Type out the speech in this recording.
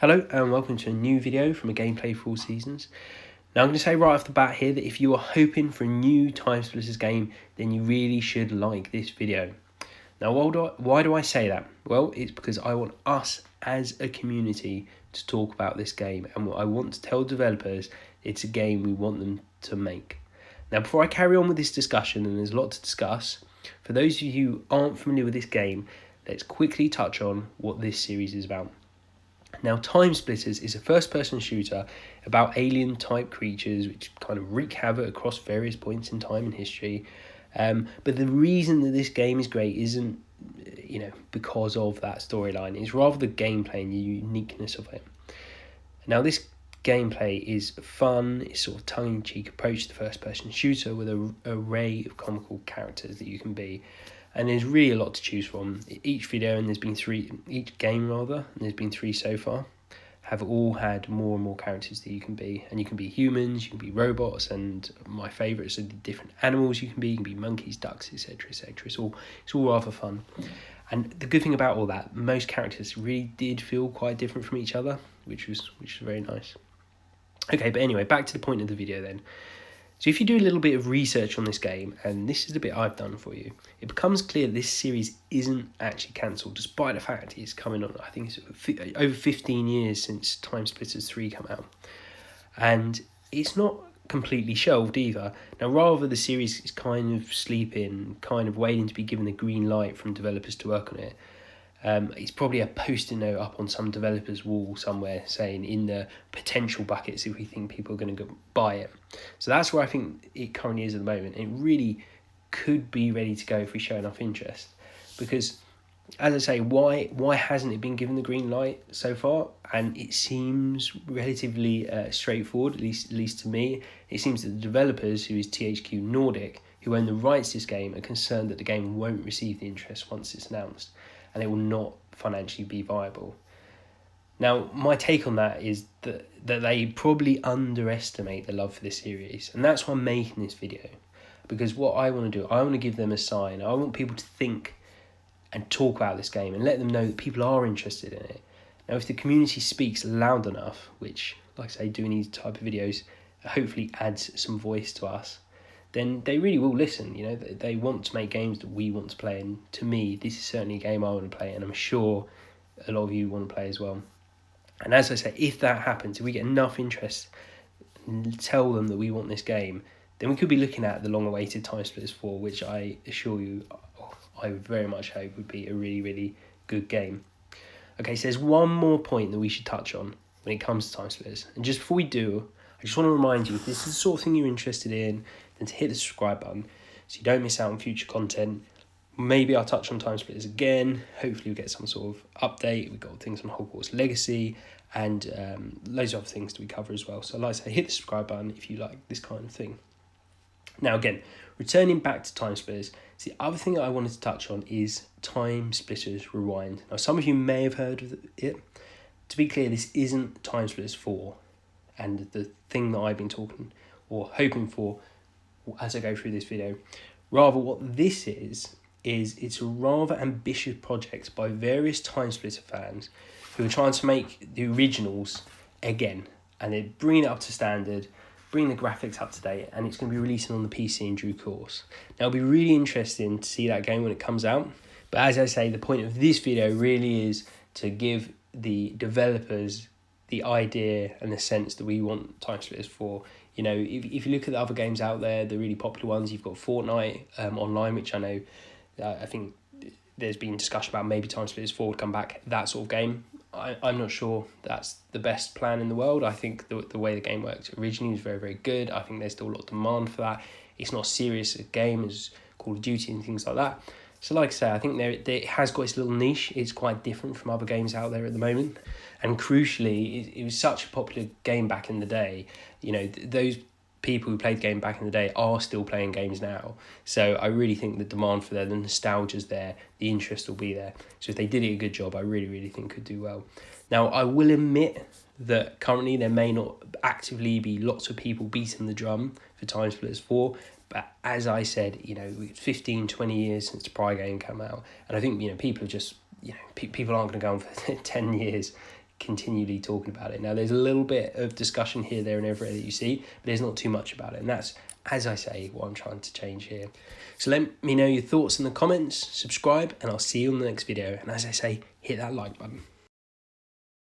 Hello and welcome to a new video from a Gameplay for All Seasons. Now I'm going to say right off the bat here that if you are hoping for a new Timesplitters game, then you really should like this video. Now why do I say that? Well, it's because I want us as a community to talk about this game, and I want to tell developers it's a game we want them to make. Now before I carry on with this discussion, and there's a lot to discuss, for those of you who aren't familiar with this game, let's quickly touch on what this series is about. Now, Timesplitters is a first-person shooter about alien-type creatures which kind of wreak havoc across various points in time and history. But the reason that this game is great isn't, because of that storyline. It's rather the gameplay and the uniqueness of it. Now, this gameplay is fun. It's sort of tongue-in-cheek approach to the first-person shooter with an array of comical characters that you can be. And there's really a lot to choose from. Each game, and there's been three so far, have all had more and more characters that you can be. And you can be humans, you can be robots, and my favourites are the different animals you can be. You can be monkeys, ducks, etc, etc. It's all rather fun. And the good thing about all that, most characters really did feel quite different from each other, which was very nice. Okay, but anyway, back to the point of the video then. So if you do a little bit of research on this game, and this is the bit I've done for you, it becomes clear this series isn't actually cancelled, despite the fact it's coming on, I think it's over 15 years since Timesplitters 3 came out. And it's not completely shelved either. Now, rather the series is kind of sleeping, kind of waiting to be given the green light from developers to work on it. It's probably a post-it note up on some developer's wall somewhere saying in the potential buckets if we think people are going to go buy it. So that's where I think it currently is at the moment. It really could be ready to go if we show enough interest. Because, as I say, why hasn't it been given the green light so far? And it seems relatively straightforward, at least to me. It seems that the developers, who is THQ Nordic, who own the rights to this game, are concerned that the game won't receive the interest once it's announced, and it will not financially be viable. Now, my take on that is that they probably underestimate the love for this series, and that's why I'm making this video. Because what I want to do, I want to give them a sign. I want people to think and talk about this game and let them know that people are interested in it. Now, if the community speaks loud enough, which, like I say, doing these type of videos hopefully adds some voice to us, then they really will listen. They want to make games that we want to play, and to me, this is certainly a game I want to play, and I'm sure a lot of you want to play as well. And as I say, if that happens, if we get enough interest and tell them that we want this game, then we could be looking at the long-awaited Timesplitters 4, which I assure you, I very much hope would be a really, really good game. Okay, so there's one more point that we should touch on when it comes to Timesplitters. And just before we do, I just want to remind you, if this is the sort of thing you're interested in, then to hit the subscribe button so you don't miss out on future content. Maybe I'll touch on Timesplitters again. Hopefully we'll get some sort of update. We've got things on Hogwarts Legacy and loads of other things that we cover as well. So like I say, hit the subscribe button if you like this kind of thing. Now again, returning back to Timesplitters, the other thing that I wanted to touch on is Timesplitters Rewind. Now some of you may have heard of it. To be clear, this isn't Timesplitters 4, and the thing that I've been talking or hoping for as I go through this video. Rather, what this is it's a rather ambitious project by various Timesplitter fans who are trying to make the originals again, and they're bringing it up to standard, bringing the graphics up to date, and it's going to be releasing on the PC in due course. Now, it'll be really interesting to see that game when it comes out, but as I say, the point of this video really is to give the developers the idea and the sense that we want Timesplitters for. If you look at the other games out there, the really popular ones, you've got Fortnite online, which I know, I think there's been discussion about maybe Timesplitters 4 would come back, that sort of game. I'm not sure that's the best plan in the world. I think the way the game worked originally was very, very good. I think there's still a lot of demand for that. It's not as serious a game as Call of Duty and things like that. So like I say, I think it has got its little niche. It's quite different from other games out there at the moment. And crucially, it was such a popular game back in the day. Those people who played the game back in the day are still playing games now. So I really think the demand for the nostalgia's there, the interest will be there. So if they did it a good job, I really, really think could do well. Now, I will admit that currently there may not actively be lots of people beating the drum for Timesplitters 4, but as I said, 15, 20 years since the prior game came out, and I think, people are just, people aren't going to go on for 10 years continually talking about it. Now, there's a little bit of discussion here, there, and everywhere that you see, but there's not too much about it. And that's, as I say, what I'm trying to change here. So let me know your thoughts in the comments, subscribe, and I'll see you on the next video. And as I say, hit that like button.